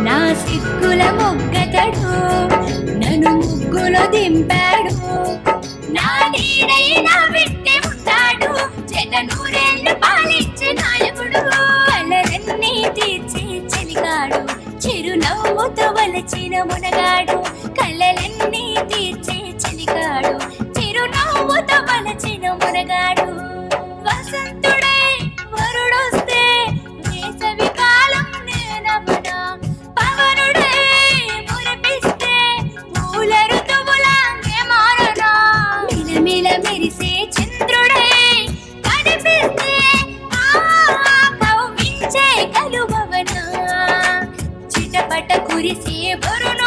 నా సిగ్గుల మొగ్గతడు నన్ను ముగ్గులో దింపాడు. నా నీడైన వెంటే ఉంటాడు జగ నూరేళ్ళు పాలించే నాయకుడు. కలలన్నీ తీర్చే చెలిగాడు చిరునవ్వుతో వలచిన మునగాడు. కలలన్నీ తీర్చే చెలిగాడు చిరునవ్వుతో వలచిన మునగాడు. వసంతుడై వరుడొస్తే వేసవి కాలం నేనవనా. పవనుడై మురిపిస్తే పూల ఋతువులా నే మారనా. మిలమిల మెరిసే చంద్రుడై కనిపిస్తే కవ్వించే కలువవనా. చిటపట కురిసే వరుణ